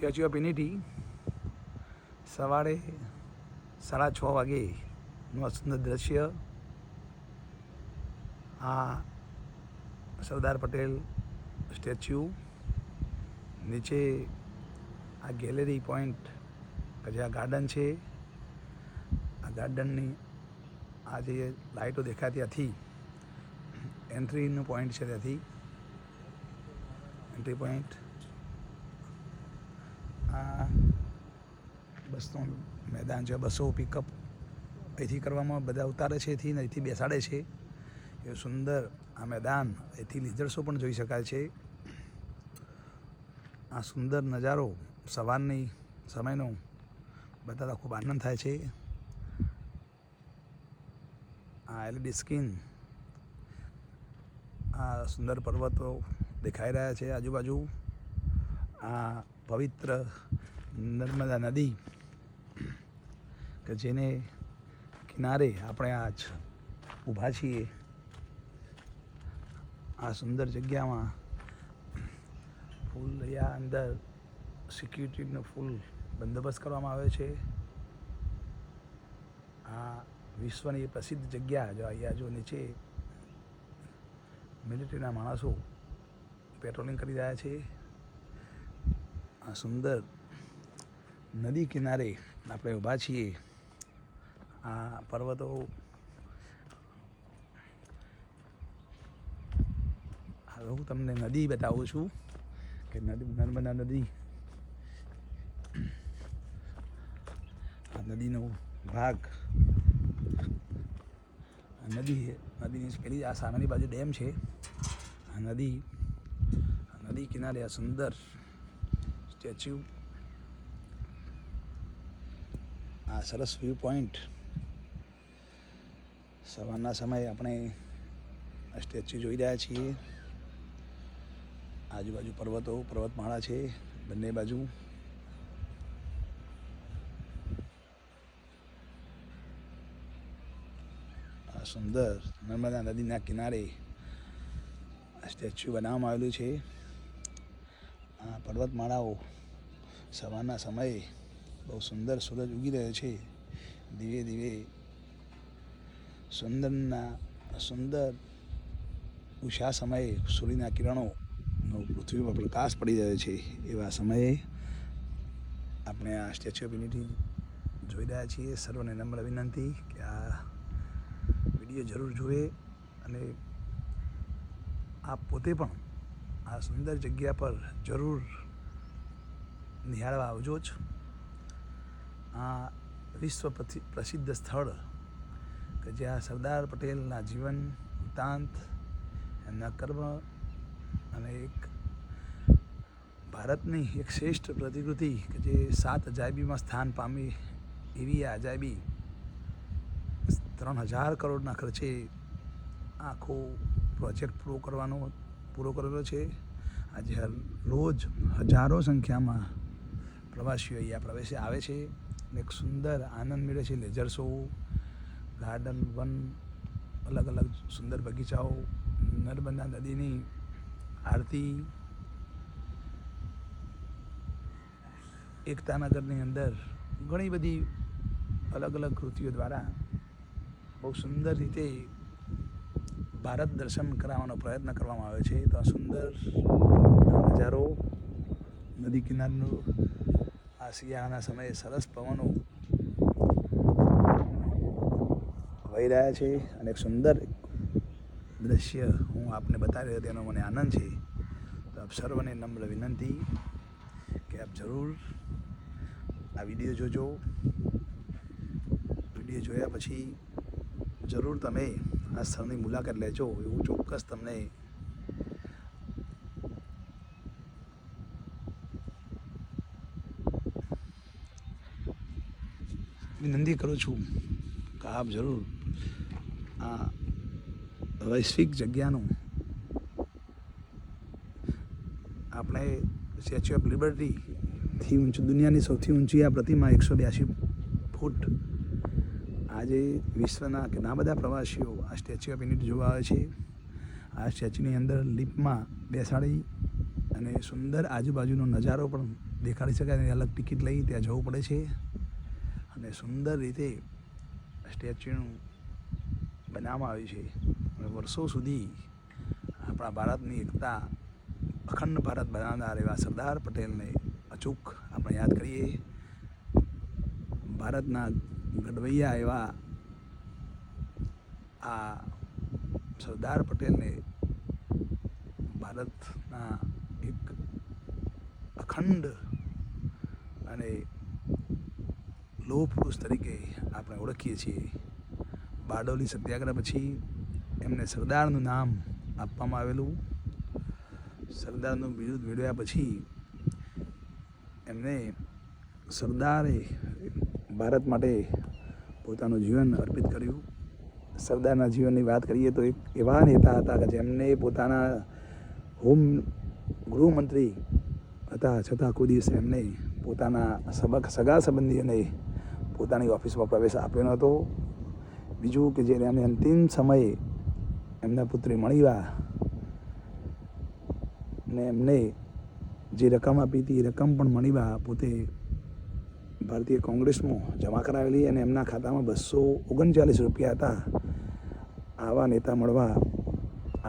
Statue of unity સવારે 6:30 વાગેનું સુંદર દ્રશ્ય. આ સરદાર પટેલ સ્ટેચ્યુ, નીચે આ ગેલેરી પોઈન્ટ કે જે આ ગાર્ડન છે, આ ગાર્ડનની આ જે લાઇટો દેખાય ત્યાંથી એન્ટ્રીનું પોઈન્ટ છે, ત્યાંથી એન્ટ્રી પોઈન્ટ. આ બસનું મેદાન છે, બસો પિકઅપ અહીંથી કરવામાં બધા ઉતારે છે, અહીંથી બેસાડે છે. એ સુંદર આ મેદાન, અહીંથી લીઝર શો પણ જોઈ શકાય છે. આ સુંદર નજારો સવારની સમયનો બધાને ખૂબ આનંદ થાય છે. આ એલઈડી સ્ક્રીન, આ સુંદર પર્વતો દેખાઈ રહ્યા છે આજુબાજુ. આ પવિત્ર નર્મદા નદી કે જેને કિનારે આપણે આજ ઊભા છીએ. આ સુંદર જગ્યામાં ફૂલ અહીંયા અંદર સિક્યુરિટીનો ફૂલ બંદોબસ્ત કરવામાં આવે છે. આ વિશ્વની પ્રસિદ્ધ જગ્યા, જો અહીંયા જો નીચે મિલિટરીના માણસો પેટ્રોલિંગ કરી રહ્યા છે. આ સુંદર નદી કિનારે આપણે ઊભા છીએ. આ પર્વતો, હવે હું તમને નદી બતાવું છું કે નર્મદા નદી, આ નદીનો ભાગ, નદીની પેલી આ સામેની બાજુ ડેમ છે. આ નદી કિનારે આ સુંદર સ્ટેચ્યુ, આ સરસ વ્યૂ પોઈન્ટ. સવારના સમયે આપણે આ સ્ટેચ્યુ જોઈ રહ્યા છીએ. આજુબાજુ પર્વતમાળા છે બંને બાજુ. આ સુંદર નર્મદા નદીના કિનારે આ સ્ટેચ્યુ બનાવવામાં આવેલું છે. આ પર્વતમાળાઓ સવારના સમયે બહુ સુંદર સૂરજ ઉગી રહ્યો છે. ધીરે ધીરે સુંદર ઉષા સમયે સૂર્યના કિરણો પૃથ્વી પર પ્રકાશ પડી રહ્યો છે. એવા સમયે આપણે આ સ્ટેચ્યુ ઓફ યુનિટી જોઈ રહ્યા છીએ. સર્વને નમ્ર વિનંતી કે આ વિડીયો જરૂર જુએ અને આપ પોતે પણ આ સુંદર જગ્યા પર જરૂર નિહાળવા આવજો જ. આ વિશ્વ પ્રસિદ્ધ સ્થળ કે જ્યાં સરદાર પટેલના જીવન વૃત્તાંત, એમના કર્મ અને એક ભારતની એક શ્રેષ્ઠ પ્રતિકૃતિ કે જે 7 અજાયબીમાં સ્થાન પામી, એવી આ અજાયબી 3000 કરોડના ખર્ચે આખો પ્રોજેક્ટ પૂરો કરેલો છે. આજે રોજ હજારો સંખ્યામાં પ્રવાસીઓ અહીંયા પ્રવેશે આવે છે. એક સુંદર આનંદ મેળવે છે. લેઝર શો, ગાર્ડન વન, અલગ અલગ સુંદર બગીચાઓ, નર્મદા નદીની આરતી, એકતાનગરની અંદર ઘણી બધી અલગ અલગ કૃતિઓ દ્વારા બહુ સુંદર રીતે ભારત દર્શન કરાવવાનો પ્રયત્ન કરવામાં આવે છે. તો આ સુંદર નજારો, નદી કિનારનો આ શિયાળાના સમયે સરસ પવનો વહી રહ્યા છે અને એક સુંદર દ્રશ્ય હું આપને બતાવી રહ્યો તેનો મને આનંદ છે. તો આપ સર્વને નમ્ર વિનંતી કે આપ જરૂર આ વિડીયો જોજો. વિડીયો જોયા પછી જરૂર તમે આ સ્થળની મુલાકાત લેજો, એવું ચોક્કસ તમને વિનંતી કરું છું કે આપ જરૂર આ વૈશ્વિક જગ્યાનું, આપણે સ્ટેચ્યુ ઓફ લિબર્ટીથી દુનિયાની સૌથી ઊંચી આ પ્રતિમા 182 ફૂટ. આજે વિશ્વના ઘણા બધા પ્રવાસીઓ આ સ્ટેચ્યુ ઓફ યુનિટી જોવા આવે છે. આ સ્ટેચ્યુની અંદર લિફ્ટમાં બેસાડી અને સુંદર આજુબાજુનો નજારો પણ દેખાડી શકાય એની અલગ ટિકિટ લઈ ત્યાં જવું પડે છે અને સુંદર રીતે સ્ટેચ્યુનું બનાવવામાં આવ્યું છે અને વર્ષો સુધી આપણા ભારતની એકતા અખંડ ભારત બનાવનાર એવા સરદાર પટેલને અચૂક આપણે યાદ કરીએ. ભારતના ઘડવૈયા એવા આ સરદાર પટેલને ભારતના એક અખંડ અને લોહ પુરુષ તરીકે આપણે ઓળખીએ છીએ. બારડોલી સત્યાગ્રહ પછી એમને સરદારનું નામ આપવામાં આવેલું. સરદારનું બિરુદ મેળવ્યા પછી એમને સરદારે ભારત માટે પોતાનું જીવન અર્પિત કર્યું. સરદારના જીવનની વાત કરીએ તો એક એવા નેતા હતા કે જેમને પોતાના ગૃહમંત્રી હતા છતાં કોઈ દિવસ એમને પોતાના સગા સંબંધીઓને પોતાની ઓફિસમાં પ્રવેશ આપ્યો નહોતો. બીજું કે જે એમને અંતિમ સમયે એમના પુત્રી મણિબા ને એમને જે રકમ આપી હતી એ રકમ પણ મણિબા પોતે ભારતીય કોંગ્રેસમાં જમા કરાવેલી અને એમના ખાતામાં 239 રૂપિયા હતા. આવા નેતા મળવા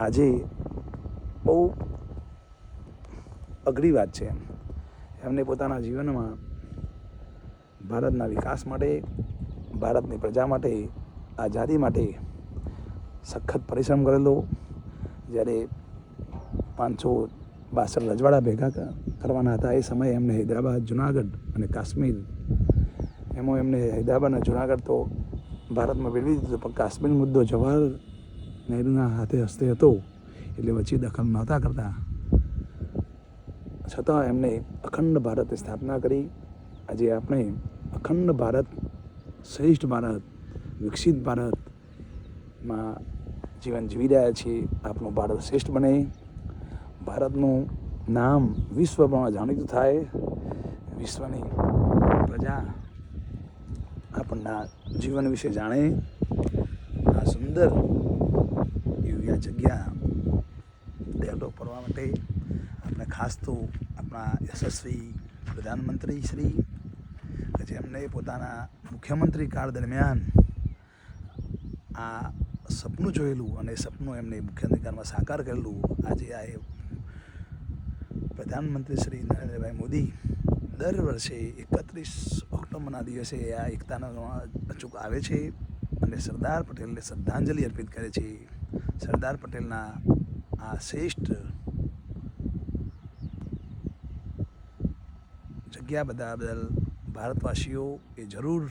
આજે બહુ અઘરી વાત છે. એમને પોતાના જીવનમાં ભારતના વિકાસ માટે, ભારતની પ્રજા માટે, આઝાદી માટે સખત પરિશ્રમ કરેલો. જ્યારે 562 રજવાડા ભેગા કરવાના હતા એ સમયે એમને હૈદરાબાદ, જુનાગઢ અને કાશ્મીર એમાં એમને હૈદરાબાદ અને જુનાગઢ તો ભારતમાં મેળવી દીધું, પણ કાશ્મીર મુદ્દો જવાહર નહેરુના હસ્તે હતો એટલે વચ્ચે દખલ નહોતા કરતા. છતાં એમને અખંડ ભારતની સ્થાપના કરી. આજે આપણે અખંડ ભારત, શ્રેષ્ઠ ભારત, વિકસિત ભારતમાં જીવન જીવી રહ્યા છીએ. આપણું ભારત શ્રેષ્ઠ બને, ભારતનું નામ વિશ્વમાં જાણીતું થાય, વિશ્વની પ્રજા આપણના જીવન વિશે જાણે. આ સુંદર એવી આ જગ્યા ડેવલપ કરવા માટે આપણે ખાસ તો આપણા યશસ્વી પ્રધાનમંત્રી શ્રી કે જેમને પોતાના મુખ્યમંત્રી કાળ દરમિયાન આ સપનું જોયેલું અને સપનું એમને મુખ્યમંત્રી કાળમાં સાકાર કરેલું. આજે આ પ્રધાનમંત્રી શ્રી નરેન્દ્રભાઈ મોદી દર વર્ષે 31 ઓક્ટોબરના દિવસે આ એકતાનો અચૂક આવે છે અને સરદાર પટેલને શ્રદ્ધાંજલિ અર્પિત કરે છે. સરદાર પટેલના આ શ્રેષ્ઠ જગ્યા બધા બદલ ભારતવાસીઓ એ જરૂર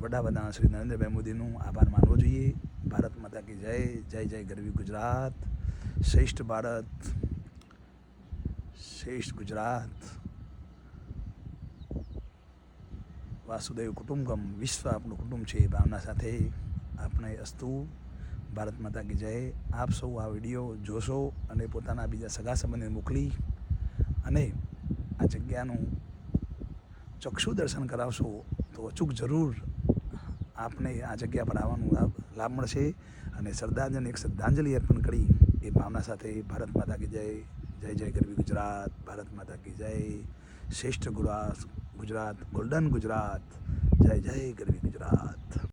વડાપ્રધાન શ્રી નરેન્દ્રભાઈ મોદીનું આભાર માનવો જોઈએ. ભારત માતા કી જય. જય જય ગરવી ગુજરાત. શ્રેષ્ઠ ભારત, શ્રેષ્ઠ ગુજરાત. વાસુદેવ કુટુંબકમ, વિશ્વ આપણું કુટુંબ છે. ભાવના સાથે આપણે અસ્તુ. ભારત માતા કી જય. આપ સૌ આ વિડીયો જોશો અને પોતાના બીજા સગા સંબંધીને મોકલી અને આ જગ્યાનું ચક્ષુ દર્શન કરાવશો તો અચૂક જરૂર આપને આ જગ્યા પર આવવાનું લાભ મળશે અને સરદારજીને એક શ્રદ્ધાંજલિ અર્પણ કરી એ ભાવના સાથે ભારત માતા કી જય. જય જય ગરવી ગુજરાત. ભારત માતા કી જય. શ્રેષ્ઠ ગુજરાત, ગોલ્ડન ગુજરાત. જય જય ગરવી ગુજરાત.